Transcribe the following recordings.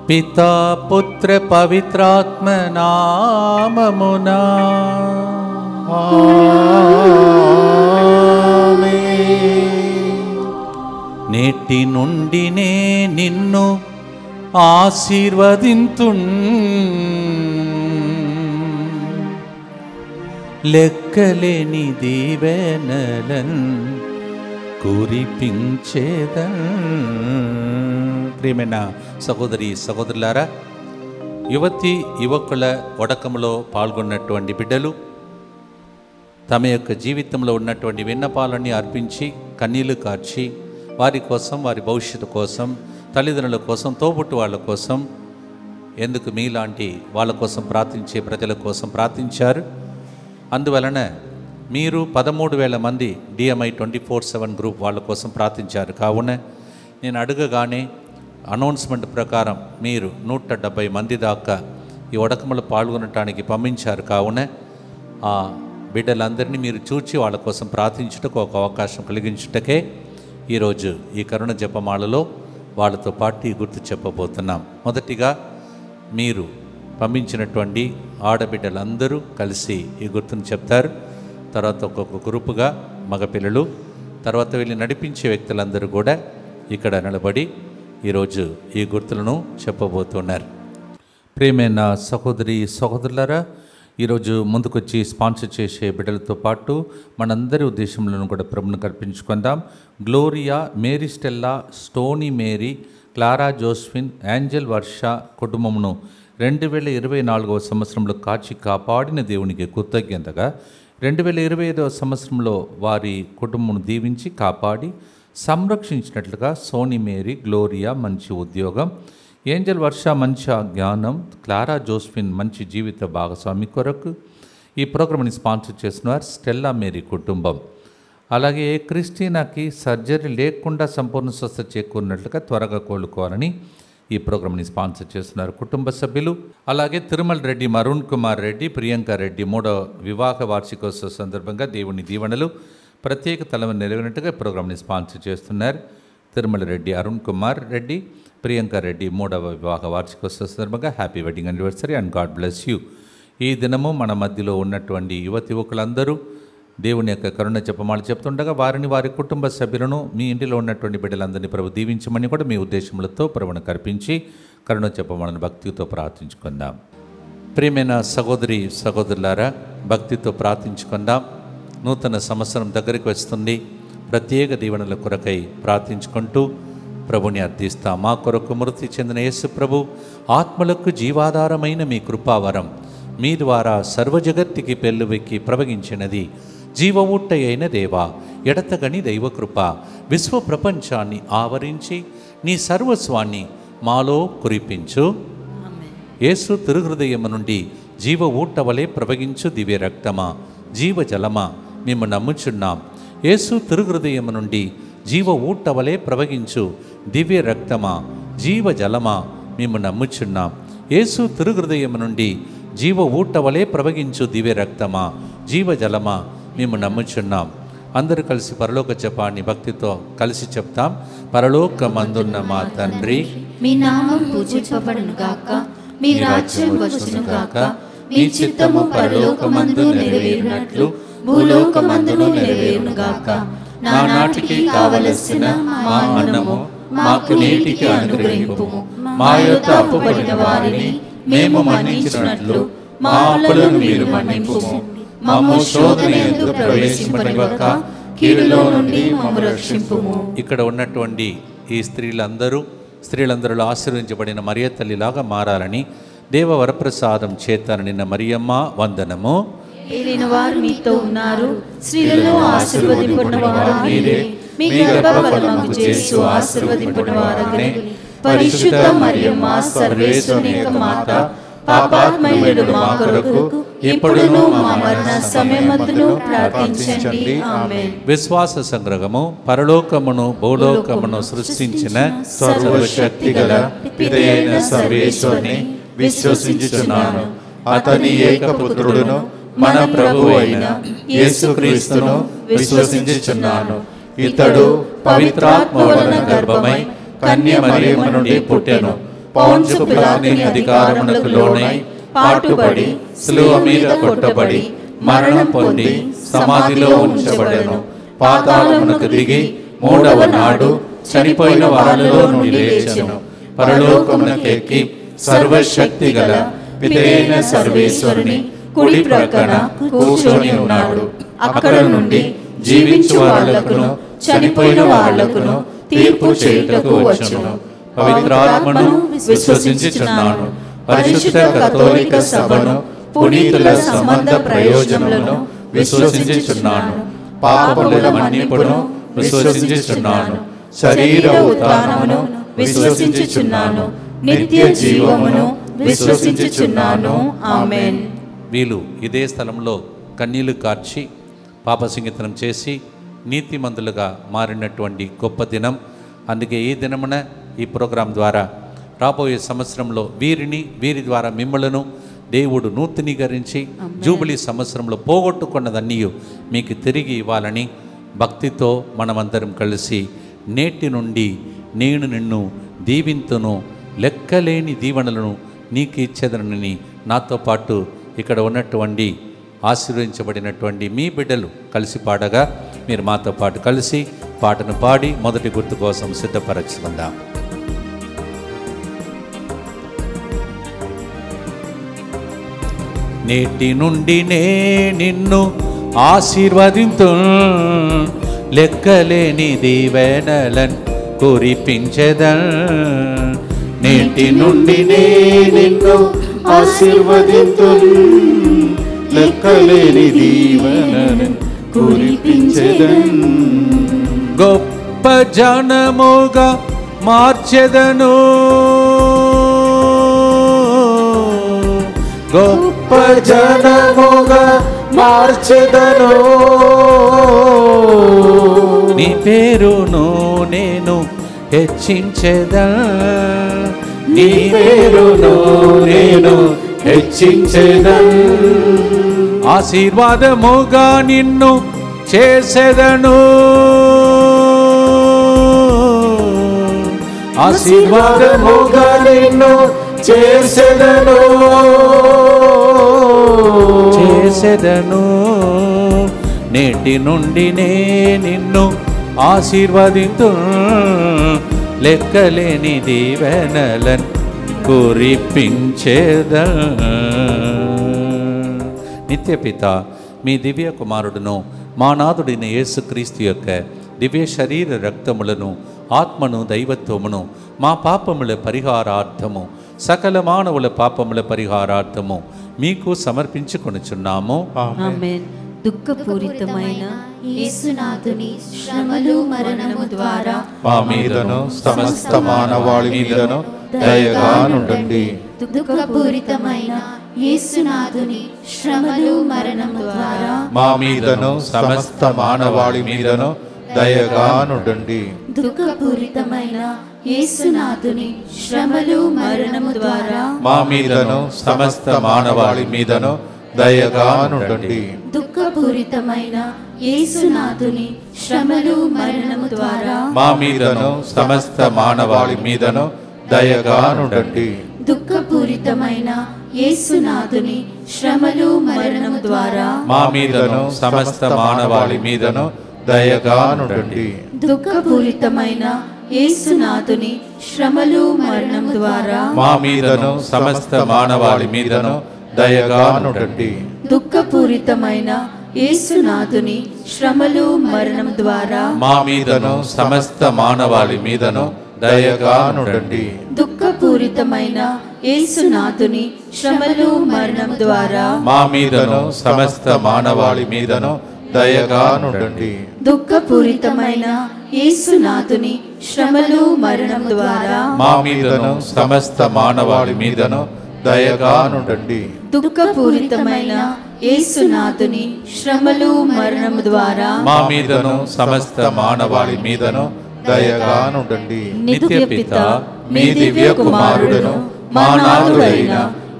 పితా పుత్ర పవిత్రాత్మ నామమునా నేటి నుండినే నిన్ను ఆశీర్వదింతున్ లెక్కలేని దీవెనలన్ కురిపించేదన్. ప్రియమైన సహోదరి సహోదరులారా, యువతి యువకుల ఒడకములో పాల్గొన్నటువంటి బిడ్డలు తమ యొక్క జీవితంలో ఉన్నటువంటి విన్నపాలన్నీ అర్పించి కన్నీళ్లు కార్చి వారి కోసం, వారి భవిష్యత్తు కోసం, తల్లిదండ్రుల కోసం, తోబుట్టు వాళ్ళ కోసం, ఎందుకు మీలాంటి వాళ్ళ కోసం ప్రార్థించే ప్రజల కోసం ప్రార్థించారు. అందువలన మీరు 13,000 మంది DMI 24/7 గ్రూప్ వాళ్ళ కోసం ప్రార్థించారు. కావున నేను అడగగానే అనౌన్స్మెంట్ ప్రకారం మీరు 170 మంది దాకా ఈ ఒడకములో పాల్గొనటానికి పంపించారు. కావున ఆ బిడ్డలందరినీ మీరు చూచి వాళ్ళ కోసం ప్రార్థించుటకు ఒక అవకాశం కలిగించుటకే ఈరోజు ఈ కరుణ జపమాలలో వాళ్ళతో పాటు ఈ గుర్తు చెప్పబోతున్నాం. మొదటిగా మీరు పంపించినటువంటి ఆడబిడ్డలందరూ కలిసి ఈ గుర్తును చెప్తారు. తర్వాత ఒక్కొక్క గ్రూపుగా మగపిల్లలు, తర్వాత వీళ్ళు నడిపించే వ్యక్తులందరూ కూడా ఇక్కడ నిలబడి ఈరోజు ఈ గుర్తులను చెప్పబోతున్నారు. ప్రియమైన సహోదరి సహోదరులారా, ఈరోజు ముందుకొచ్చి స్పాన్సర్ చేసే బిడ్డలతో పాటు మనందరి ఉద్దేశంలో కూడా ప్రభుని కల్పించుకుందాం. Gloria, Mary Stella, Stoney Mary, Clara Josephine, Angel Varsha కుటుంబమును 2024వ సంవత్సరంలో కాచి కాపాడిన దేవునికి కృతజ్ఞతగా 2025వ సంవత్సరంలో వారి కుటుంబం దీవించి కాపాడి సంరక్షించినట్లుగా సోనీ మేరీ, గ్లోరియా మంచి ఉద్యోగం, ఏంజల్ వర్ష మంచి జ్ఞానం, క్లారా జోస్ఫిన్ మంచి జీవిత భాగస్వామి కొరకు ఈ ప్రోగ్రామ్ని స్పాన్సర్ చేస్తున్నారు స్టెల్లా మేరీ కుటుంబం. అలాగే క్రిస్టినాకి సర్జరీ లేకుండా సంపూర్ణ స్వస్థత చేకూరినట్లుగా త్వరగా కోలుకోవాలని ఈ ప్రోగ్రామ్ని స్పాన్సర్ చేస్తున్నారు కుటుంబ సభ్యులు. అలాగే తిరుమల రెడ్డి, అరుణ్ కుమార్ రెడ్డి, ప్రియాంక రెడ్డి 3వ వివాహ వార్షికోత్సవ సందర్భంగా దేవుని దీవెనలు ప్రత్యేక తలవని నెరవేరినట్టుగా ప్రోగ్రామ్ని స్పాన్సర్ చేస్తున్నారు తిరుమల రెడ్డి, అరుణ్ కుమార్ రెడ్డి, ప్రియాంక రెడ్డి 3వ వివాహ వార్షికోత్సవ సందర్భంగా happy wedding anniversary and God bless you. ఈ దినము మన మధ్యలో ఉన్నటువంటి యువకులందరూ దేవుని యొక్క కరుణ జపమాలు చెప్తుండగా వారిని, వారి కుటుంబ సభ్యులను, మీ ఇంటిలో ఉన్నటువంటి బిడ్డలందరినీ ప్రభు దీవించమని కూడా మీ ఉద్దేశములతో ప్రభువును కర్పించి కరుణ జపమాలను భక్తితో ప్రార్థించుకుందాం. ప్రియమైన సహోదరి సహోదరులారా, భక్తితో ప్రార్థించుకుందాం. నూతన సంవత్సరం దగ్గరికి వస్తుంది. ప్రత్యేక దీవెనల కొరకై ప్రార్థించుకుంటూ ప్రభుని అర్థిస్తాం. మా కొరకు మృతి చెందిన యేసు ప్రభు ఆత్మలకు జీవాధారమైన మీ కృపావరం మీ ద్వారా సర్వజగత్తికి పెళ్ళువెక్కి ప్రవగించినది. జీవ ఊట్ట అయిన దేవా, ఎడతగని దైవకృప విశ్వ ప్రపంచాన్ని ఆవరించి నీ సర్వస్వాన్ని మాలో కురిపించు. యేసు తిరుహృదయము నుండి జీవ ఊట వలె ప్రవగించు దివ్య రక్తమా, జీవజలమా మేము నమ్ముచున్నాం. యేసు తిరుహృదయము నుండి జీవ ఊట వలె ప్రవగించు దివ్య రక్తమా, జీవజలమా మేము నమ్ముచున్నాం. యేసు తిరుహృదయము నుండి జీవ ఊట వలె ప్రవగించు దివ్య రక్తమా, జీవజలమా మేము నమ్ముచున్నాం. అందరూ కలిసి పరలోక జపాన్ని భక్తితో కలిసి చెప్తాం. పరలోకమందున్న మా తండ్రి, మీ నామం పూజింపబడును గాక, మీ రాజ్యం వచ్చును గాక, మీ చిత్తము పరలోకమందు నెరవేరునట్లు భూలోకమందును నెరవేరును గాక. నానాటికి కావలసిన మా అన్నము మాకు నేటికి అనుగ్రహింపుము. మా యొక్క అప్పుపడిన వారిని మేము మన్నించినట్లు మా అప్పులను మీరు మన్నింపుము. మమ్ము శోధనయందు ప్రవేశింపనివ్వక కీడులో నుండి మమ్ము రక్షింపుము. ఇక్కడ ఉన్నటువంటి ఈ స్త్రీలందరూ ఆశీర్వదించబడిన మరియ తల్లిలాగా మారాలని దేవ వరప్రసాదం చేత నిన్న మరియమ్మ వందనము. ఏలిన వారు మీతో ఉన్నారు, స్త్రీలలో ఆశీర్వదింపబడినవారు మీరే, మీ గర్భఫలము యేసు ఆశీర్వదింపబడినవారగనే. పరిశుద్ధ మరియమ్మ సర్వేశ్వరుని యొక్క మాత, పాపాత్మయుడు మా కొరకు ఇప్పుడును మా మరణ సమయమందును ప్రార్థించండి. ఆమేన్. విశ్వాస సంగ్రహము. పరలోకమును భూలోకమును సృష్టించిన సర్వశక్తిగల పితయైన సర్వేశ్వరుని విశ్వసించుచున్నాను. అతని ఏకపుత్రుడును మన ప్రభువు అయిన యేసుక్రీస్తును విశ్వసించుచున్నాను. ఇతడు పవిత్రాత్మ వలన గర్భమై కన్య మరియమ్మ నుండి పుట్టెను. పౌండ్సు పిలాతుని అధికారములకు లోనై పాటుపడి శిలువ మీద కొట్టబడి మరణం పొంది సమాధిలో ఉంచబడెను. పాతాళమునకు దిగి మూడవ నాడు చనిపోయిన వారిలో నుండి లేచెను. పరలోకమునకు ఎక్కి సర్వశక్తి గల పితైన సర్వేశ్వరుని కుడి ప్రక్కన కూర్చొని ఉన్నాడు. అక్కడ నుండి జీవించు వాళ్లకును చనిపోయిన వాళ్లకును తీర్పు చేయుటకు వచ్చును. పవిత్రాత్మను విశ్వసించుచున్నాను. పరిశుద్ధ కథోలిక సభను పునీతుల సంబంధ ప్రయోజనములను విశ్వసించుచున్నాను. పాపముల మన్నిపును విశ్వసించుచున్నాను. శరీర ఉత్థానమును విశ్వసించుచున్నాను. నిత్య జీవమును విశ్వసించుచున్నాను. ఆమేన్. వీళ్ళు ఇదే స్థలంలో కన్నీళ్లు కార్చి పాపసింగితనం చేసి నీతిమంతులుగా మారినటువంటి గొప్ప దినం. అందుకే ఈ దినమున ఈ ప్రోగ్రాం ద్వారా రాబోయే సంవత్సరంలో వీరి ద్వారా మిమ్మలను దేవుడు నూతనీకరించి జూబిలీ సంవత్సరంలో పోగొట్టుకున్నదన్నీ మీకు తిరిగి ఇవ్వాలని భక్తితో మనమందరం కలిసి నేటి నుండి నేను నిన్ను దీవింతును, లెక్కలేని దీవెనలను నీకు ఇచ్చేదనని నాతో పాటు ఇక్కడ ఉన్నటువంటి ఆశీర్వదించబడినటువంటి మీ బిడ్డలు కలిసి పాడగా మీరు మాతో పాటు కలిసి పాటను పాడి మొదటి గుర్తు కోసం సిద్ధపరచుకుందాం. నేటి నుండి నే నిన్ను ఆశీర్వదింతు, లెక్కలేని దీవెనలను కురిపించెదన్. నేటి నుండి నే నిన్ను ఆశీర్వదింతు, లెక్కలేని దీవెనలను కురిపించెదన్. గొప్ప జనముగా మార్చెదను, గొప్ప జనముగా మార్చెదను. నీ పేరును నేను హెచ్చించెదన్. నీ పేరును నేను హెచ్చించెదన్. ఆశీర్వాదముగా నిన్ను చేసెదను, ఆశీర్వాదముగా నిన్ను చేసెదను. చేసెదను. నేటి నుండి నే నిన్ను ఆశీర్వదింతు, లెక్కలేని దీవెనలను కురిపించేదన్. నిత్యపిత మీ దివ్య కుమారుడును మా నాథుడైన యేసుక్రీస్తు యొక్క దివ్య శరీర రక్తములను ఆత్మను దైవత్వమును మా పాపముల పరిహారార్థము సకల మానవుల పాపముల పరిహారార్థము మీకు సమర్పించుకొనుచున్నాము. ఆమేన్. దుఃఖపూరితమైన యేసునాథుని శ్రమలు మరణము ద్వారా మా మీదను సమస్త మానవాళి మీదను దయగా నుండండి. దుఃఖపూరితమైన యేసునాథుని శ్రమలు మరణము ద్వారా మా మీదను సమస్త మానవాళి మీదను దయగా నుండండి. దుఃఖపూరితమైన యేసునాథుని శ్రమలు మరణము ద్వారా మా మీదను సమస్త మానవాళి మీదను దయగా నుండండి. దుఃఖపూరితమైన యేసునాథుని శ్రమలు మరణము ద్వారా మా మీదను సమస్త మానవాళి మీదను దయగా నుండండి. దుఃఖపూరితమైన యేసునాథుని శ్రమలు మరణము ద్వారా మా మీదను సమస్త మానవాళి మీదను దయగా నుండండి. దుఃఖపూరితమైన యేసునాథుని శ్రమలు మరణము ద్వారా మా మీదను సమస్త మానవాళి మీదను దయగా నుండండి. దుఃఖపూరితమైన యేసునాథుని శ్రమలు మరణము ద్వారా మా మీదను సమస్త మానవాళి మీదను దయగా నుండండి. దుఃఖపూరితమైన యేసునాథుని శ్రమలు మరణము ద్వారా మా మీదను సమస్త మానవాళి మీదను దయగా నుండండి. దుఃఖపూరితమైన యేసునాథుని శ్రమలు మరణము ద్వారా మా మీదను సమస్త మానవాళి మీదను దయగా నుండండి. దుఃఖపూరితమైన యేసునాథుని శ్రమలు మరణము ద్వారా మా మీదను సమస్త మానవాళి మీదను దయగా నుండండి. నిత్య పిత మీ దివ్య కుమారుడును మా నాథుడైన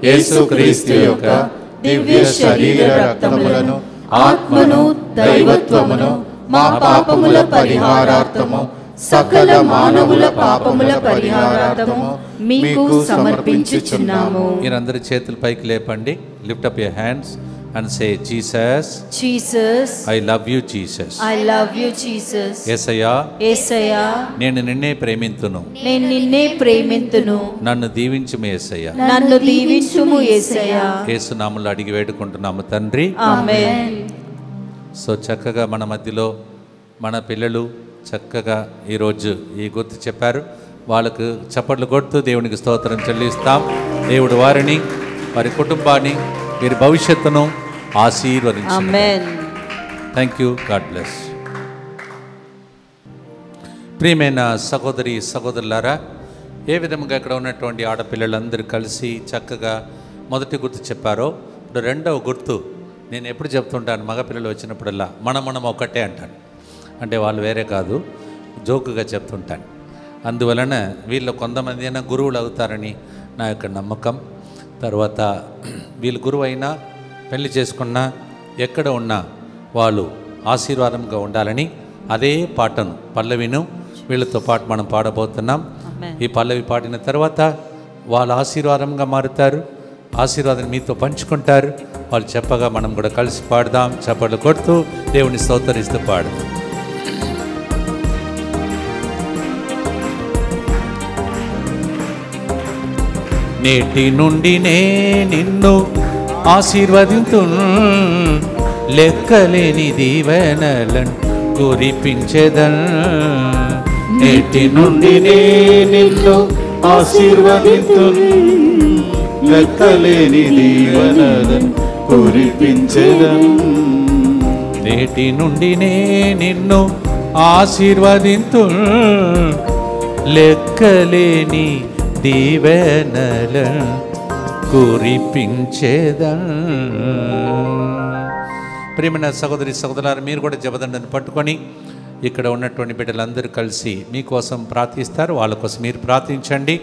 యేసుక్రీస్తు యొక్క దివ్య శరీర రక్తములను ఆత్మను దైవత్వమును మా పాపముల పరిహారార్థము సకల మానవుల పాపముల పరిహారార్థము మీకు సమర్పించుచున్నాము. మీరందరి చేతులు పైకి లేపండి. Lift up your hands and say Jesus, Jesus, I love you Jesus. I love you Jesus. యేసయ్యా, యేసయ్యా, నేను నిన్నే ప్రేమింతును, నేను నిన్నే ప్రేమింతును, నన్ను దీవించుము యేసయ్యా. నన్ను దీవించుము యేసయ్యా. యేసు నామములో అడిగి వేడుకుంటున్నాము తండ్రి, ఆమేన్. సో చక్కగా మన మధ్యలో మన పిల్లలు చక్కగా ఈరోజు ఈ గుర్తు చెప్పారు. వాళ్ళకు చప్పట్లు కొడుతూ దేవునికి స్తోత్రం చెల్లిస్తాం. దేవుడు వారిని, వారి కుటుంబాన్ని, వీరి భవిష్యత్తును ఆశీర్వదించు. ఆమేన్. Thank you. God bless. ప్రియమైన సహోదరి సహోదరులారా, ఏ విధంగా ఇక్కడ ఉన్నటువంటి ఆడపిల్లలందరూ కలిసి చక్కగా మొదటి గుర్తు చెప్పారో, ఇప్పుడు రెండవ గుర్తు నేను ఎప్పుడు చెప్తుంటాను, మగపిల్లలు వచ్చినప్పుడల్లా మనం ఒక్కటే అంటాను. అంటే వాళ్ళు వేరే కాదు, జోకుగా చెప్తుంటాను. అందువలన వీళ్ళు కొంతమంది అయినా గురువులు అవుతారని నా యొక్క నమ్మకం. తర్వాత వీళ్ళు గురువు అయినా, పెళ్లి చేసుకున్నా, ఎక్కడ ఉన్నా వాళ్ళు ఆశీర్వాదంగా ఉండాలని అదే పాటను, పల్లవిను వీళ్ళతో పాటు మనం పాడబోతున్నాం. ఈ పల్లవి పాడిన తర్వాత వాళ్ళు ఆశీర్వాదంగా మారుతారు, ఆశీర్వాదం మీతో పంచుకుంటారు. వాళ్ళు చెప్పగా మనం కూడా కలిసి పాడదాం. చప్పట్లు కొడుతూ దేవుని స్తోత్రిస్తూ పాడదాం. నేటి నుండి నే నిన్ను ఆశీర్వదింతును, లెక్కలేని దీవెనలను కురిపించెదన్. నేటి నుండి నే నిన్ను ఆశీర్వదింతును, లెక్కలేని దీవెనలను కురిపించెదన్. నేటి నుండి నే నిన్ను ఆశీర్వదింతును, లెక్కలేని దీవెనలను కురిపించేదన్. ప్రియమైన సహోదరి సహోదరులారా, మీరు కూడా జపదండను పట్టుకొని ఇక్కడ ఉన్నటువంటి బిడ్డలందరూ కలిసి మీకోసం ప్రార్థిస్తారు. వాళ్ళ కోసం మీరు ప్రార్థించండి.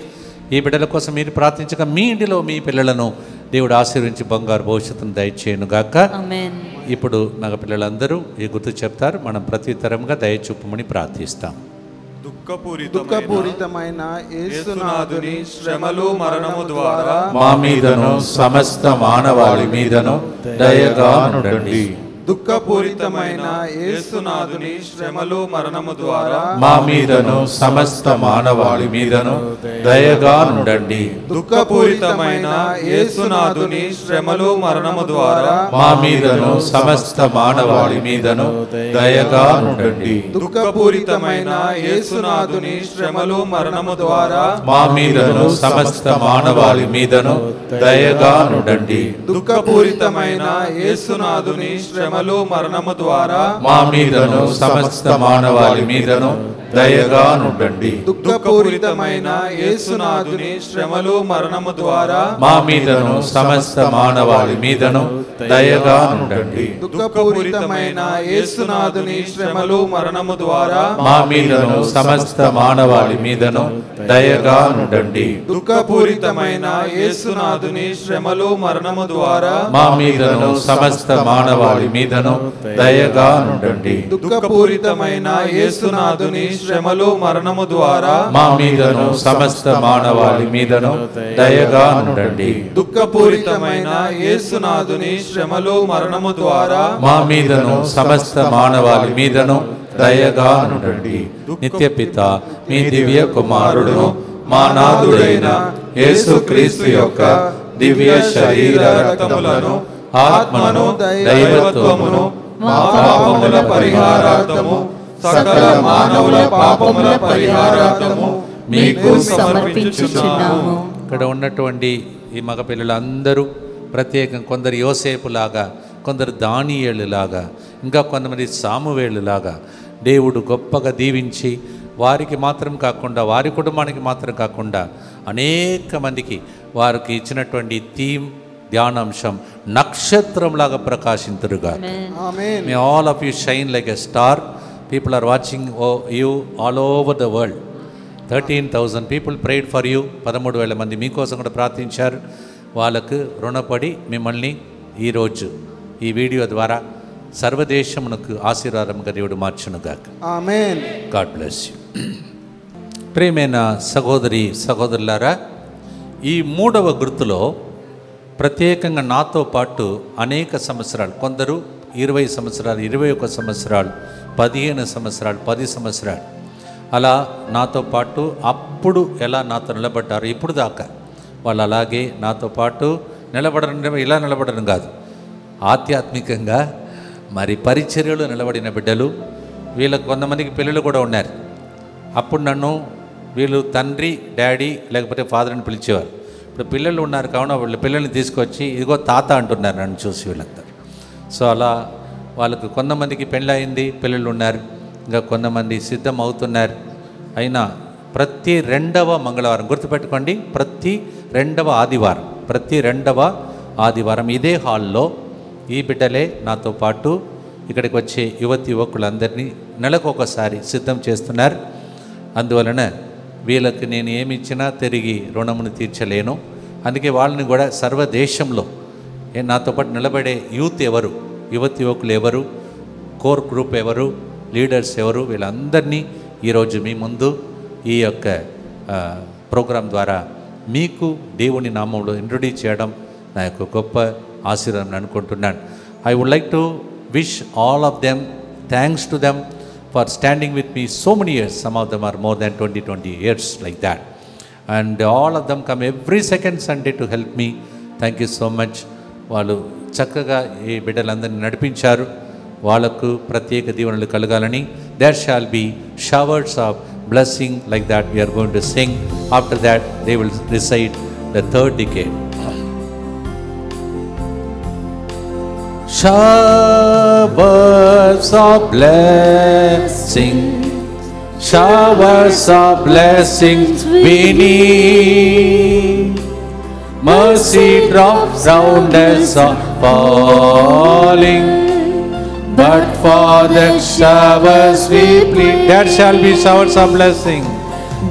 ఈ బిడ్డల కోసం మీరు ప్రార్థించక మీ ఇంటిలో మీ పిల్లలను దేవుడు ఆశీర్వించి బంగారు భవిష్యత్తును దయచేయునుగాక. ఆమేన్. ఇప్పుడు మగ పిల్లలందరూ ఈ గుర్తు చెప్తారు. మనం ప్రతితరంగా దయచూపమని ప్రార్థిస్తాం. దుఃఖపూరితమైన యేసునాథుని శ్రమలు మరణము ద్వారా మా మీదను సమస్త మానవాళి మీదను దయగా నుండండి. దుఃఖపూరితమైన యేసునాథుని శ్రమలు మరణము ద్వారా మా మీదను సమస్త మానవాళి మీదను దయగా నుండండి. దుఃఖపూరితమైన యేసునాథుని శ్రమలు మరణము ద్వారా మా మీదను సమస్త మానవాళి మీదను దయగా నుండండి. దుఃఖపూరితమైన యేసునాథుని శ్రమలు మరణము ద్వారా మా మీదను సమస్త మానవాళి మీదను దయగా నుండండి. దుఃఖపూరితమైన యేసునాథుని శ్రమలు మరణము ద్వారా మా మీదను సమస్త మానవాళి మీదను దయగా నుండండి. దుఃఖపూరితమైన యేసునాథుని శ్రమలు మరణము ద్వారా మా మీదను సమస్త మానవాళి మీదను దయగా నుండండి. దుఃఖపూరితమైన యేసునాథుని శ్రమలు మరణము ద్వారా మా మీదను సమస్త మానవాళి మీదను దయగా నుండండి. దుఃఖపూరితమైన యేసునాథుని శ్రమలు మరణము ద్వారా మా మీదను సమస్త మానవాళి మీదను దయగా నుండండి. దుఃఖపూరితమైన యేసునాథుని శ్రమలు మరణము ద్వారా మా మీదను సమస్త మానవాళి మీదను దయగా నుండండి. దుఃఖపూరితమైన యేసునాథుని శ్రమలు మరణము ద్వారా మా మీదను సమస్త మానవాళి మీదను దయగా నుండండి. నిత్య పిత మీ దివ్య కుమారుడును మా నాథుడైన యేసుక్రీస్తు యొక్క దివ్య శరీర రక్తములను ఆత్మను దైవత్వమును మా పాపముల పరిహారార్థము సకల మానవుల పాపముల పరిహారార్థము మీకు సమర్పించుచున్నాము. ఇక్కడ ఉన్నటువంటి ఈ మగపిల్లలందరూ ప్రత్యేకం, కొందరు యోసేపులాగా, కొందరు దానియేలులాగా, ఇంకా కొంతమంది సామువేలులాగా దేవుడు గొప్పగా దీవించి వారికి మాత్రం కాకుండా, వారి కుటుంబానికి మాత్రం కాకుండా అనేక మందికి వారికి ఇచ్చినటువంటి థీమ్, ధ్యానాంశం నక్షత్రంలాగా ప్రకాశింతురుగా. ఆమేన్. May all of you shine like a star. People are watching you all over the world. 13,000 people prayed for you. 13,000 మంది మీకోసం కూడా ప్రార్థించారు. వాళ్ళకు రుణపడి మిమ్మల్ని ఈరోజు ఈ వీడియో ద్వారా సర్వదేశమునకు ఆశీర్వాదంగా దేవుడు మార్చునుగాక. ఆమేన్. God bless you. ప్రియమైన సహోదరి సహోదరులారా, ఈ 3వ గుర్తులో ప్రత్యేకంగా నాతో పాటు అనేక సంవత్సరాలు, కొందరు 20 సంవత్సరాలు, 21 సంవత్సరాలు, 15 సంవత్సరాలు, 10 సంవత్సరాలు అలా నాతో పాటు అప్పుడు ఎలా నాతో నిలబడ్డారు ఇప్పుడు దాకా వాళ్ళు అలాగే నాతో పాటు నిలబడడం, ఇలా నిలబడడం కాదు, ఆధ్యాత్మికంగా మరి పరిచర్యలో నిలబడిన బిడ్డలు. వీళ్ళకి కొంతమందికి పిల్లలు కూడా ఉన్నారు. అప్పుడు నన్ను వీళ్ళు తండ్రి, డాడీ లేకపోతే ఫాదర్ అని పిలిచేవారు. ఇప్పుడు పిల్లలు ఉన్నారు కావున వాళ్ళ పిల్లల్ని తీసుకొచ్చి ఇదిగో తాత అంటున్నారు నన్ను చూసి వీళ్ళందరూ. సో అలా వాళ్ళకు కొంతమందికి పెళ్ళి అయింది, పిల్లలు ఉన్నారు, ఇంకా కొంతమంది సిద్ధం అవుతున్నారు. అయినా ప్రతి 2వ మంగళవారం గుర్తుపెట్టుకోండి, ప్రతి 2వ ఆదివారం ఇదే హాల్లో ఈ బిడ్డలే నాతో పాటు ఇక్కడికి వచ్చే యువకులందరినీ నెలకొకసారి సిద్ధం చేస్తున్నారు. అందువలన వీళ్ళకి నేను ఏమి ఇచ్చినా తిరిగి రుణమును తీర్చలేను. అందుకే వాళ్ళని కూడా సర్వదేశంలో నాతో పాటు నిలబడే యువకులు ఎవరు, కోర్ గ్రూప్ ఎవరు, లీడర్స్ ఎవరు, వీళ్ళందరినీ ఈరోజు మీ ముందు ఈ యొక్క ప్రోగ్రాం ద్వారా మీకు దేవుని నామంలో ఇంట్రొడ్యూస్ చేయడం నా యొక్క గొప్ప ఆశీర్వాదం అనుకుంటున్నాను. I would like to wish all of them, thanks to them for standing with me so many years. Some of them are more than 20 years like that, and all of them come every second Sunday to help me. Thank you so much. వాళ్ళు చక్కగా ఈ బిడ్డలందరినీ నడిపించారు. వాళ్ళకు ప్రత్యేక దీవెనలు కలగాలని. there shall be showers of blessing like that we are going to sing. After that they will recite the 3rd decade. Showers of blessing, showers of blessings we need. Mercy drops round us are falling, but for the showers we plead. There shall be showers of blessing.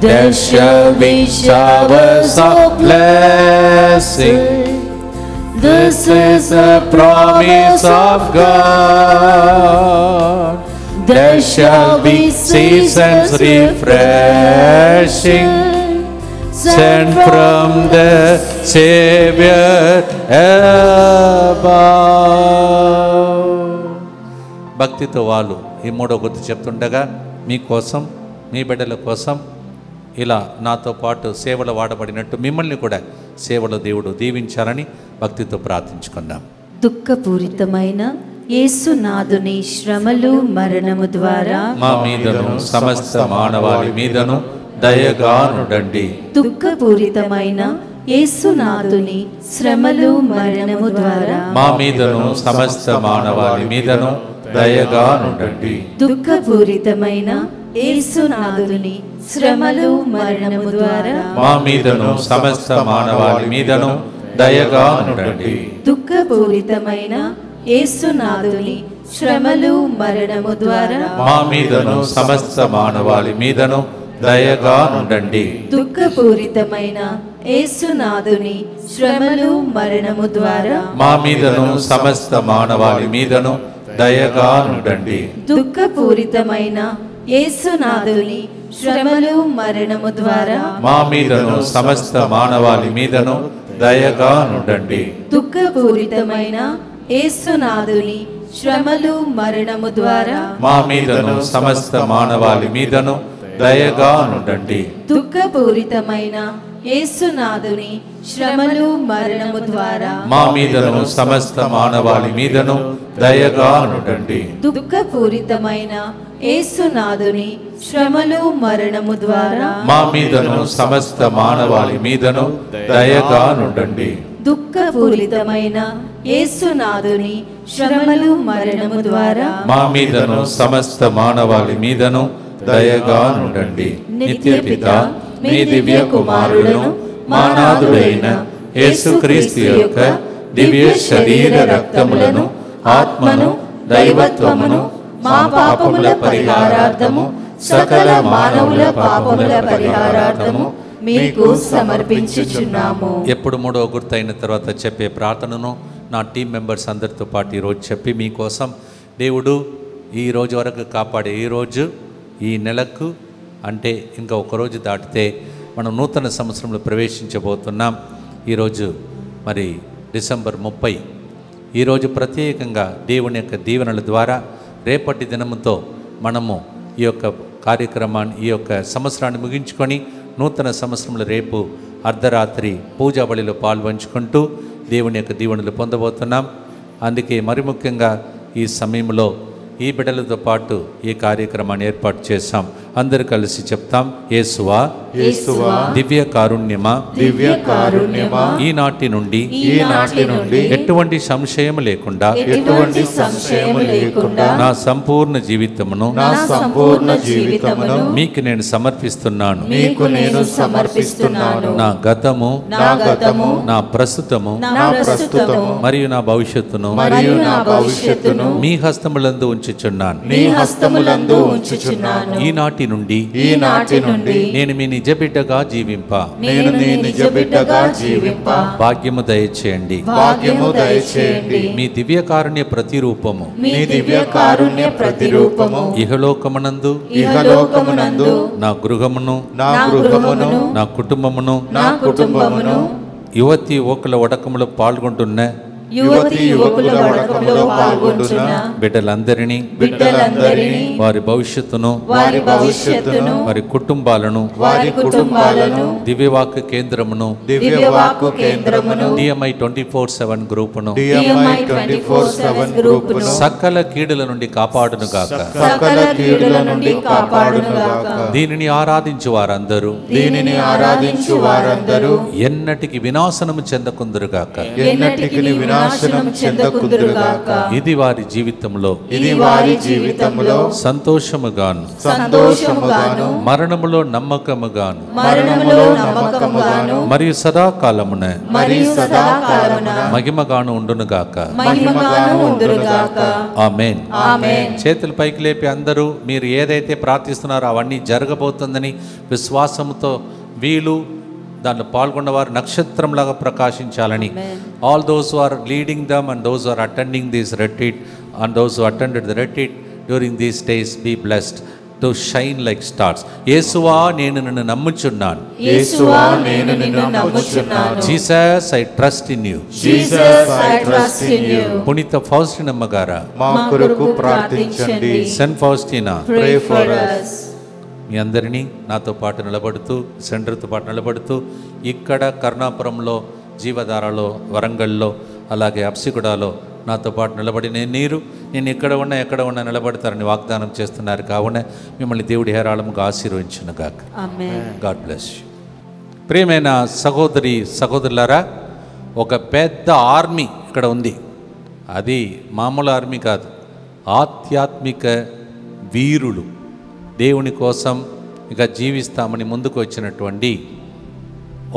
There shall be showers of blessing. This is a promise of God. There shall be seasons refreshing, sent from the Savior above. భక్తితో వాళ్ళు ఈ 3వ గుర్తు చెప్తుండగా మీకోసం, మీ బిడ్డల కోసం ఇలా నాతో పాటు సేవలో వాడబడినట్టు మిమ్మల్ని కూడా సేవలో దేవుడు దీవించాలని భక్తితో ప్రార్థించుకుందాం. దుఃఖపూరితమైన యేసునాథుని శ్రమలు మరణము ద్వారా మా మీదను సమస్త మానవాళి మీదను దయగానుండండి. దుఃఖపూరితమైన యేసునాథుని శ్రమలు మరణము ద్వారా మా మీదను సమస్త మానవాళి మీదను దయగానుండండి. దుఃఖపూరితమైన యేసునాథుని శ్రమలు మరణము ద్వారా మా మీదను సమస్త మానవాళి మీదను దయగానుండండి. దుఃఖపూరితమైన యేసునాథుని శ్రమలు మరణము ద్వారా మా మీదను సమస్త మానవాళి మీదను దయగానుండండి. దుఃఖపూరితమైన యేసునాథుని శ్రమలు మరణము ద్వారా మా మీదను సమస్త మానవాళి మీదను దయగానుండండి. దుఃఖపూరితమైన యేసునాథుని శ్రమలు మరణము ద్వారా మా మీదను సమస్త మానవాళి మీదను దయగానుండండి. దుఃఖపూరితమైన యేసునాథుని శ్రమలు మరణము ద్వారా మా మీదను సమస్త మానవాళి మీదను దయగానుండండి. దుఃఖపూరితమైన యేసునాథుని శ్రమలు మరణము ద్వారా మా మీదను సమస్త మానవాళి మీదను దయగానుండండి. దుఃఖపూరితమైన యేసునాథుని శ్రమలు మరణము ద్వారా మా మీదను సమస్త మానవాళి మీదను దయగానుండండి. దుఃఖపూరితమైన యేసునాథుని శ్రమలు మరణము ద్వారా మా మీదను సమస్త మానవాళి మీదను దయగానుండండి. నిత్యపిత మీ దివ్య కుమారులను మా నాథుడైన యేసుక్రీస్తు యొక్క దివ్య శరీర రక్తములను, ఆత్మను, దైవత్వమును మా పాపముల పరిహారార్థము, సకల మానవుల పాపముల పరిహారార్థము మీకు సమర్పించుచున్నాము. ఎప్పుడు 3వ గుర్తు అయిన తర్వాత చెప్పే ప్రార్థనను నా టీం మెంబర్స్ అందరితో పాటు ఈరోజు చెప్పి మీకోసం దేవుడు ఈ రోజు వరకు కాపాడే, ఈరోజు ఈ నెలకు అంటే ఇంకా ఒకరోజు దాటితే మనం నూతన సంవత్సరంలో ప్రవేశించబోతున్నాం. ఈరోజు మరి డిసెంబర్ 30. ఈరోజు ప్రత్యేకంగా దేవుని యొక్క దీవెనల ద్వారా రేపటి దినముతో మనము ఈ యొక్క కార్యక్రమాన్ని, ఈ యొక్క సంవత్సరాన్ని ముగించుకొని నూతన సంవత్సరంలో రేపు అర్ధరాత్రి పూజా బలిలో పాల్పంచుకుంటూ దేవుని యొక్క దీవెనలు పొందబోతున్నాం. అందుకే మరి ముఖ్యంగా ఈ సమయంలో ఈ బిడ్డలతో పాటు ఈ కార్యక్రమాన్ని ఏర్పాటు చేశాం. అందరు కలిసి చెప్తాం, యేసువా దివ్య కారుణ్యమా, ఈనాటి నుండి ఎటువంటి సంశయం లేకుండా నా సంపూర్ణ జీవితమును మీకు నేను సమర్పిస్తున్నాను. నా గతము, నా ప్రస్తుతము మరియు నా భవిష్యత్తును మీ హస్తములందు ఉంచుచున్నాను. ఈనాటి నుండి నేను మీ నిజ బిడ్డగా జీవింప భాగ్యము దయచేయండి. మీ దివ్య కారుణ్య ప్రతిరూపము ఇహలోకమునందు నా గృహమును నా కుటుంబమును యువతి యువకుల వడకములో పాల్గొంటున్న బిడ్డలందరినీ వారి భవిష్యత్తును వారి కుటుంబాలను దివ్యవాక్కు కేంద్రమును DMI 24/7 గ్రూపును సకల కీడుల నుండి కాపాడును గాక. దీనిని ఆరాధించు వారందరూ ఎన్నటికి వినాశనము చెందకుందురుగాక. ఇది వారి జీవితంలో సంతోషముగాను మరణములో నమ్మకముగాను మరియు సదాకాలమున మహిమగాను ఉండునుగాక. ఆమేన్. చేతులు పైకి లేపి అందరూ మీరు ఏదైతే ప్రార్థిస్తున్నారో అవన్నీ జరగబోతుందని విశ్వాసంతో వీలు దాంట్లో పాల్గొన్నవారు నక్షత్రంలాగా ప్రకాశించాలని, all those who are leading them and those who are attending this retreat and those who attended the retreat during these days be blessed to shine like stars. యేసువా నేను నిన్ను నమ్ముచున్నాను. Jesus I trust in you. పునీత ఫౌస్టినమ్మ గారా మా కొరకు ప్రార్థించండి. Saint Faustina Pray for us. మీ అందరినీ నాతో పాటు నిలబడుతూ, సెంటర్తో పాటు నిలబడుతూ ఇక్కడ కరుణాపురంలో, జీవధారలో, వరంగల్లో, అలాగే అప్సిగూడలో నాతో పాటు నిలబడి నేను ఎక్కడ ఉన్నా నిలబడతారని వాగ్దానం చేస్తున్నారు. కావున మిమ్మల్ని దేవుడి హేరాళముగా ఆశీర్వదించును గాక. God bless you. ప్రియమైన సహోదరి సహోదరులారా, ఒక పెద్ద ఆర్మీ ఇక్కడ ఉంది. అది మామూలు ఆర్మీ కాదు, ఆధ్యాత్మిక వీరులు, దేవుని కోసం ఇక జీవిస్తామని ముందుకు వచ్చినటువంటి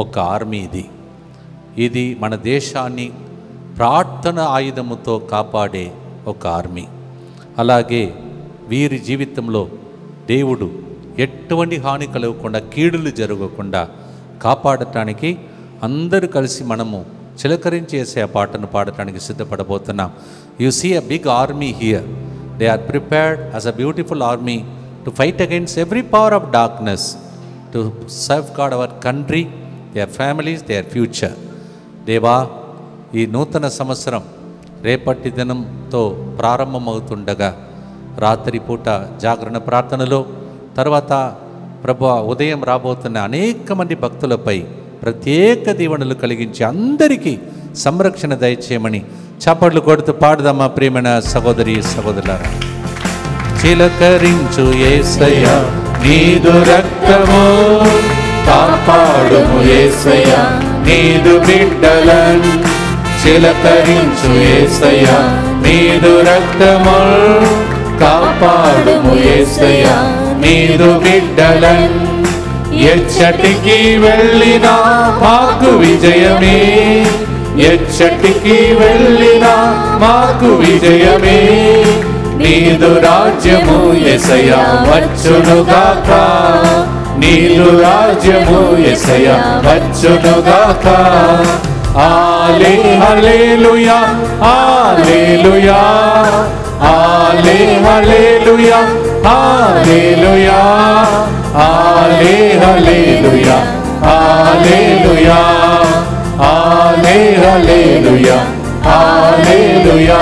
ఒక ఆర్మీ ఇది మన దేశాన్ని ప్రార్థన ఆయుధముతో కాపాడే ఒక ఆర్మీ. అలాగే వీరి జీవితంలో దేవుడు ఎటువంటి హాని కలగకుండా, కీడులు జరగకుండా కాపాడటానికి అందరూ కలిసి మనము చిలకరించేసే ఆ పాటను పాడటానికి సిద్ధపడబోతున్నాం. You see a big army here. They are prepared as a beautiful army to fight against every power of darkness, to safeguard our country, their families, their future. దేవా, ఈ నూతన సంవత్సరం రేపటి దినంతో ప్రారంభమవుతుండగా రాత్రి పూట జాగరణ ప్రార్థనలో, తర్వాత ప్రభువా ఉదయం రాబోతున్న అనేక మంది భక్తులపై ప్రత్యేక దీవెనలు కలిగించి అందరికీ సంరక్షణ దయచేయమని చప్పట్లు కొడుతూ పాడుదామా ప్రియమైన సహోదరి సహోదరులారా. చిలకరించు యేసయ్యా నీదు రక్తము, కాపాడుము యేసయ్యా నీదు బిడ్డలను. చిలకరించు యేసయ్యా నీదు రక్తము, కాపాడుము యేసయ్యా నీదు బిడ్డలను. ఎచ్చటికి వెళ్ళినా మాకు విజయమే, ఎచ్చటికి వెళ్ళినా మాకు విజయమే. నీదు రాజ్యము యేసయ్యా వచ్చునుగాక, నీదు రాజ్యము యేసయ్యా వచ్చునుగాక. హల్లెలూయా హల్లెలూయా హల్లెలూయా హల్లెలూయా హల్లెలూయా హల్లెలూయా హల్లెలూయా హల్లెలూయా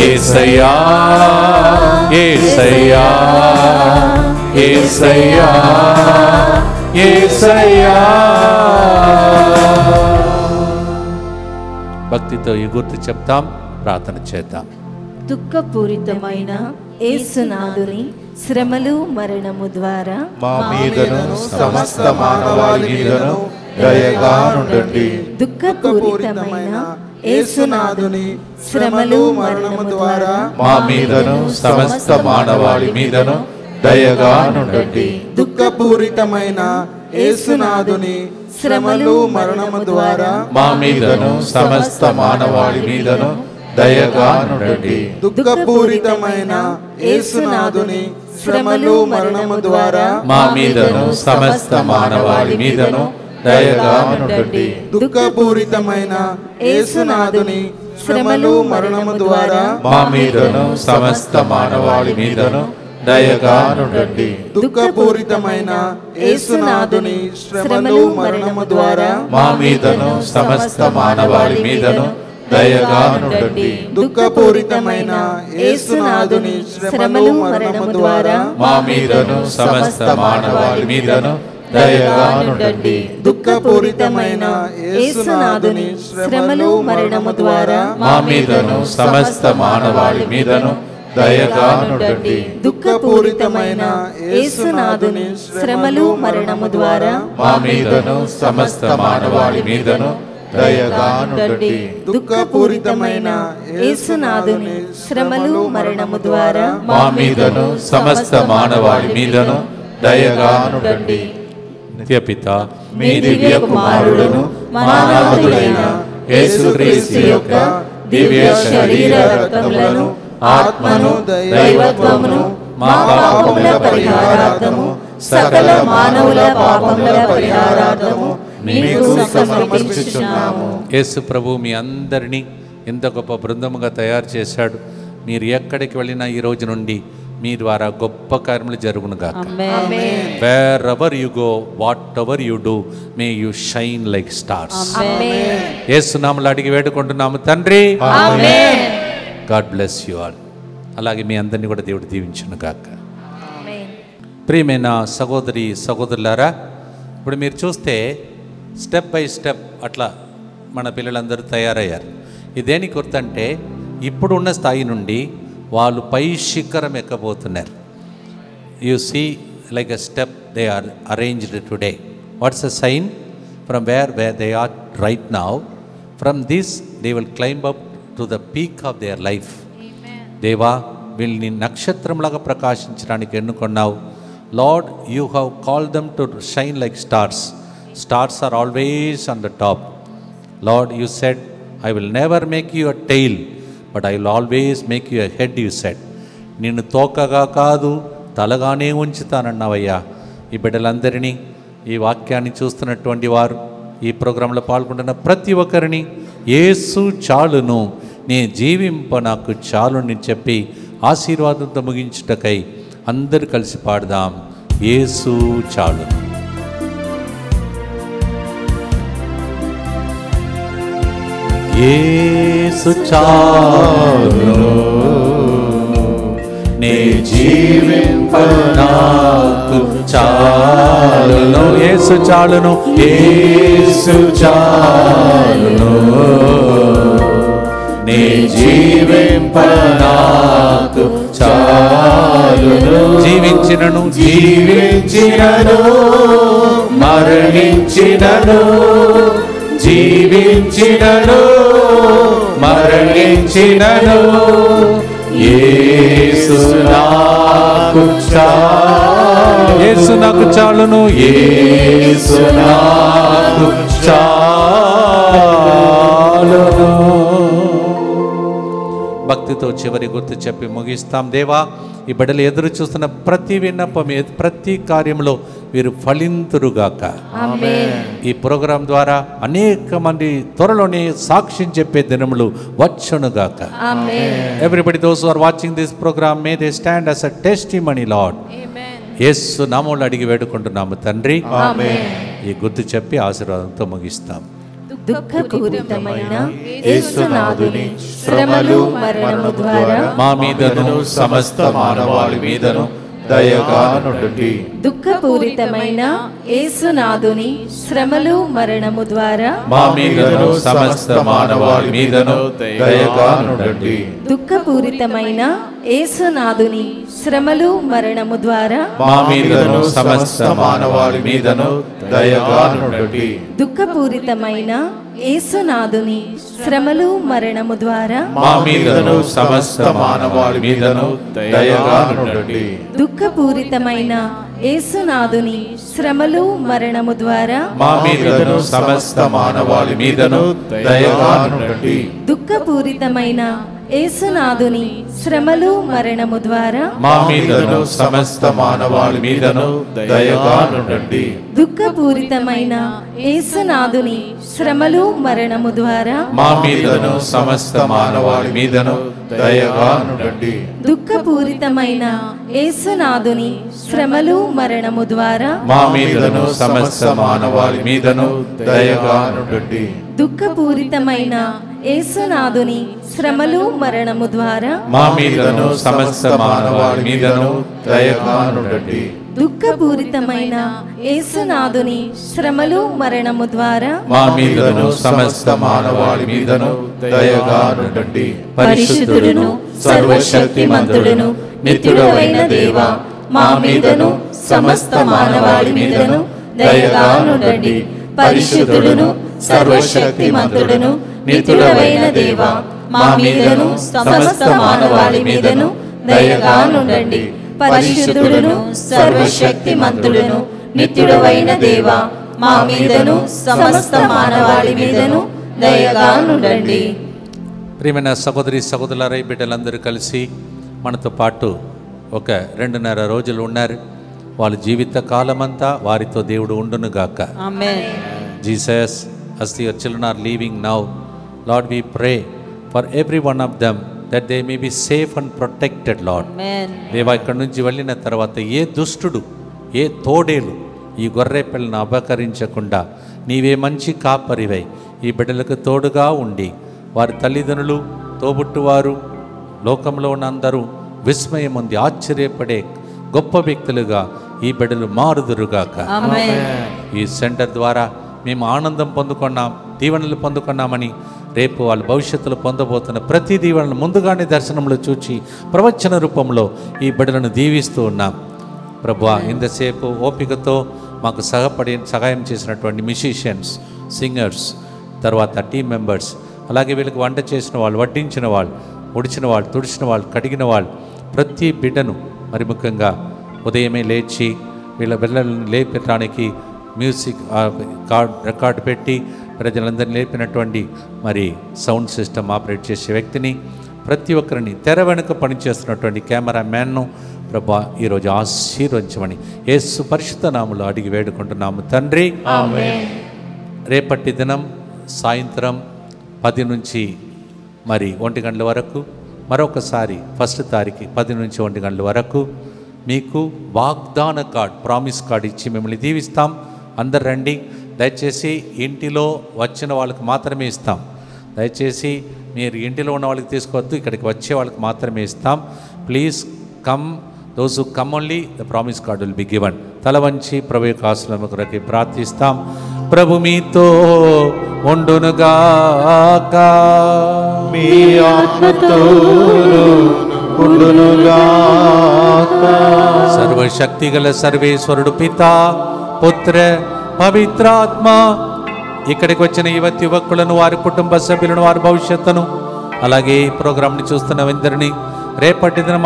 యేసయ్యా యేసయ్యా యేసయ్యా యేసయ్యా. భక్తితో ఈ గుర్తు చెప్తాం, ప్రార్థన చేద్దాం. దుఃఖపూరితమైన యేసునాథుని శ్రమలు మరణము ద్వారా మా మీదను సమస్త మానవాళి మీదను దయగా నుండండి. దుఃఖపూరితమైన యేసునాథుని శ్రమలు మరణము ద్వారా మా మీదను సమస్త మానవాళి మీదను దయగా నుండండి. దుఃఖపూరితమైన యేసునాథుని శ్రమలు మరణము ద్వారా మా మీదను సమస్త మానవాళి మీదను దయగా నుండండి. దుఃఖపూరితమైన యేసునాథుని శ్రమలు మరణము ద్వారా మా మీదను సమస్త మానవాళి మీదను దయగా నుండండి. దుఃఖపూరితమైన యేసునాథుని శ్రమలు మరణము ద్వారా మా మీదను సమస్త మానవాళి మీదను దయగా నుండండి. దుఃఖపూరితమైన యేసునాథుని శ్రమలు మరణము ద్వారా మా మీదను సమస్త మానవాళి మీదను దయగా నుండండి. దుఃఖపూరితమైన యేసునాథుని శ్రమలు మరణము ద్వారా మా మీదను సమస్త మానవాళి మీదను దయగా నుండండి. దుఃఖపూరితమైన యేసునాథుని శ్రమలు మరణము ద్వారా మా మీదను సమస్త మానవాళి మీదను దయగా నుండండి. దుఃఖపూరితమైన యేసునాథుని శ్రమలు మరణము ద్వారా మా మీదను సమస్త మానవాళి మీదను దయగా నుండండి. దుఃఖపూరితమైన యేసునాథుని శ్రమలు మరణము ద్వారా మా మీదను సమస్త మానవాళి మీదను దయగా నుండండి. నిత్యపిత మీ దివ్య కుమారుడును మానవుడైన యేసుక్రీస్తు యొక్క దివ్య శరీర రక్తములను ఆత్మను దైవత్వమును మా పాపముల పరిహారార్థము సకల మానవుల పాపముల పరిహారార్థము మీకు సమర్పించుచున్నాము. యేసు ప్రభు మీ అందరినీ ఎంత గొప్ప బృందముగా తయారు చేశాడు. మీరు ఎక్కడికి వెళ్ళినా ఈ రోజు నుండి మీ ద్వారా గొప్ప కార్యములు జరుగునుగాక. Wherever you go, whatever you do, may you shine like stars. యేసు నామములో అడిగి వేడుకుంటున్నాము తండ్రి. God bless you all. అలాగే మీ అందరినీ కూడా దేవుడు దీవించునుగాక. ప్రియమైన సహోదరి సహోదరులారా, ఇప్పుడు మీరు చూస్తే స్టెప్ బై స్టెప్ అట్లా మన పిల్లలందరూ తయారయ్యారు. ఇదేని గుర్తంటే ఇప్పుడున్న స్థాయి నుండి వాళ్ళు పై శిఖరం ఎక్కబోతున్నారు. You see like a step they are arranged today. What's a sign? From where they are right now, from this they will climb up to the peak of their life. దేవా, వీళ్ళని నక్షత్రంలాగా ప్రకాశించడానికి ఎన్నుకున్నావు. Lord, you have called them to shine like stars. Stars are always on the top. Lord, you said, I will never make you a tail, but I will always make you a head, you said. నిన్ను తోకగా కాదు తలగానే ఉంచుతానన్నావయ్యా. ఈ బిడ్డలందరినీ, ఈ వాక్యాన్ని చూస్తున్నటువంటి వారు, ఈ ప్రోగ్రాంలో పాల్గొంటున్న ప్రతి ఒక్కరిని యేసు చాలును, నే జీవింప నాకు చాలుని చెప్పి ఆశీర్వాదంతో ముగించుటకై అందరూ కలిసి పాడదాం. యేసు చాలును. యేసు చాలును, నే జీవింప నాకు చాలును. యేసు చాలును, యేసు చాలును, నే జీవింప నాకు చాలును. జీవించినను జీవించినను, మరణించినను జీవించినను, మరణించినను, యేసు నాకు చాలు. యేసు నాకు చాలును, యేసు నాకు చాలును. భక్తితో చివరి గుర్తు చెప్పి ముగిస్తాం. దేవా, ఈ బిడ్డలు ఎదురు చూస్తున్న ప్రతి విన్నపం, ప్రతి కార్యంలో వీరు ఫలింతురుగాక. ఈ ప్రోగ్రాం ద్వారా అనేక మంది త్వరలోనే సాక్ష్యం చెప్పే దినములు వచ్చునుగాక. Everybody, those who are watching this program, may they stand as a testimony, Lord. యేసు నామములో అడిగి వేడుకుంటున్నాము తండ్రి. ఆమేన్. ఈ గుర్తు చెప్పి ఆశీర్వాదంతో ముగిస్తాం. దుఃఖపూరితమైన యేసునాథుని శ్రమలు మరణము ద్వారా మా మీదను సమస్త మానవాళి మీదను దయగా నుండి. దుఃఖపూరితమైన యేసునాథుని శ్రమలు మరణము ద్వారా మా మీదను సమస్త మానవాళి మీదను దయగా నుండి. దుఃఖపూరితమైన యేసునాథుని శ్రమలు మరణము ద్వారా మా మీదను సమస్త మానవాళి మీదను దయగా నుండి. దుఃఖపూరితమైన యేసునాథుని శ్రమలు మరణము ద్వారా మా మీదను సమస్త మానవాళి మీదను దయగా నుండి. దుఃఖపూరితమైన యేసునాథుని శ్రమలు మరణము ద్వారా మా మీదను సమస్త మానవాళి మీదను దయగా నుండి. దుఃఖపూరితమైన యేసునాథుని శ్రమలు మరణము ద్వారా మా మీదను సమస్త మానవాళి మీదను దయగా నుండి. దుఃఖపూరితమైన యేసునాథుని శ్రమలు మరణము ద్వారా మా మీదను సమస్త మానవాళి మీదను దయగా నుండి. దుఃఖపూరితమైన యేసునాథుని శ్రమలు మరణము ద్వారా మా మీదను సమస్త మానవాళి మీదను దయగా నుండి. దుఃఖపూరితమైన యేసునాథుని శ్రమలు మరణము ద్వారా మా మీదను సమస్త మానవాళి మీదను దయగా నుండి. దుఃఖపూరితమైన యేసునాథుని శ్రమలు మరణము ద్వారా మా మీదను సమస్త మానవాళి మీదను దయగా నుండి. పరిశుద్ధుడును సర్వశక్తిమంతుడును నిత్యుడవైన దేవా, మా మీదను సమస్త మానవాళి మీదను దయగా నుండండి. పరిశుద్ధుడును సర్వశక్తిమంతుడును నిత్యుడవైన దేవా, మా మీదను సమస్త మానవాళి మీదను దయగా నుండండి. పరిశుద్ధుడును సర్వశక్తిమంతుడును నిత్యుడవైన దేవా, మా మీదను సమస్త మానవాళి మీదను దయగా నుండండి. ప్రియమైన సహోదరి సహోదరులారా, బిడ్డలందరూ కలిసి మనతో పాటు ఒక 2.5 రోజులు ఉన్నారు. వాళ్ళ జీవిత కాలమంతా వారితో దేవుడు ఉండునుగాక. ఆమేన్. Jesus, as your children are leaving now, Lord, we pray for every one of them that they may be safe and protected, Lord. ఆమేన్. దేవా, ఇక్కడి నుంచి వెళ్ళిన తర్వాత ఏ దుష్టుడు, ఏ తోడేలు ఈ గొర్రె పిల్లను అపహరించకుండా నీవే మంచి కాపరివై ఈ బిడ్డలకు తోడుగా ఉండి వారి తల్లిదండ్రులు, తోబుట్టువారు, లోకంలో ఉన్న అందరూ విస్మయం ఉంది ఆశ్చర్యపడే గొప్ప వ్యక్తులుగా ఈ బిడ్డలు మారుదురుగాక. ఆమేన్. ఈ సెంటర్ ద్వారా మేము ఆనందం పొందుకున్నాం, దీవెనలు పొందుకున్నామని రేపు వాళ్ళ భవిష్యత్తులో పొందబోతున్న ప్రతి దీవెనలు ముందుగానే దర్శనంలో చూచి ప్రవచన రూపంలో ఈ బిడ్డలను దీవిస్తూ ఉన్నాం. ప్రభువా, ఇంతసేపు ఓపికతో మాకు సహాయం చేసినటువంటి మ్యూజిషియన్స్, సింగర్స్, తర్వాత టీమ్ మెంబర్స్, అలాగే వీళ్ళకి వంట చేసిన వాళ్ళు, వడ్డించిన వాళ్ళు, ఉడిచిన వాళ్ళు, తుడిచిన వాళ్ళు, కడిగిన వాళ్ళు, ప్రతి బిడ్డను మరి ముఖ్యంగా ఉదయమే లేచి వీళ్ళ పిల్లలను లేపడానికి మ్యూజిక్ రికార్డు పెట్టి ప్రజలందరినీ లేపినటువంటి మరి సౌండ్ సిస్టమ్ ఆపరేట్ చేసే వ్యక్తిని, ప్రతి ఒక్కరిని తెర వెనుక పనిచేస్తున్నటువంటి కెమెరామ్యాన్ను ప్రభా ఈరోజు ఆశీర్వదించమని యేసు పరిశుద్ధ నామములో అడిగి వేడుకుంటున్నాము తండ్రి. ఆమేన్. రేపటి దినం సాయంత్రం 10 నుంచి మరి 1 గంటల వరకు, మరొకసారి 1వ తారీఖు 10 నుంచి 1 గంటల వరకు మీకు వాగ్దాన కార్డ్, ప్రామిస్ కార్డ్ ఇచ్చి మిమ్మల్ని దీవిస్తాం. అందరు రండి. దయచేసి ఇంటిలో వచ్చిన వాళ్ళకి మాత్రమే ఇస్తాం. దయచేసి మీరు ఇంటిలో ఉన్న వాళ్ళకి తీసుకోవద్దు, ఇక్కడికి వచ్చే వాళ్ళకి మాత్రమే ఇస్తాం. Please come, those who come only the promise card will be given. తల వంచి ప్రభు యొక్క ఆశీర్వాదం కొరకు ప్రార్థిస్తాం. ప్రభు మీతో ఉండునుగాక. మీ ఆత్మతోను ఉండునుగాక. సర్వశక్తి గల సర్వేశ్వరుడు పితా, పుత్ర, పవిత్రాత్మ ఇక్కడికి వచ్చిన యువతి యువకులను, వారి కుటుంబ సభ్యులను, వారి భవిష్యత్తును, అలాగే ఈ ప్రోగ్రాంని చూస్తున్న అందరినీ, రేపటి దిన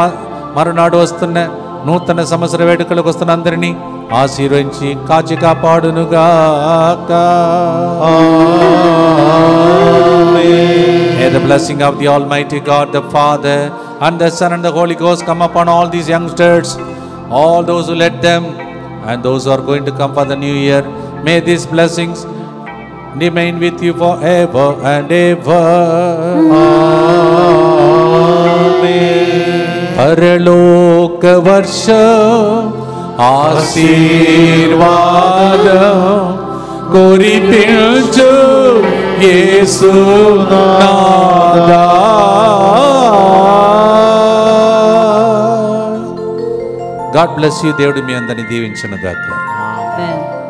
మరునాడు వస్తున్న నూతన సంవత్సర వేడుకలకు వస్తున్న అందరినీ ఆశీర్వదించి కాచి కాపాడునుగాక. May the blessing of the Almighty God, the Father and the Son and the Holy Ghost come upon all these youngsters, all those who led them and those who are going to come for the new year. May these blessings remain with you forever and ever. Amen. Paraloka varsha ఆశీర్వాదం కురిపించు యేసునాథా. God bless you. దేవుడు మీ అందరిని దీవించును గాక. ఆమేన్.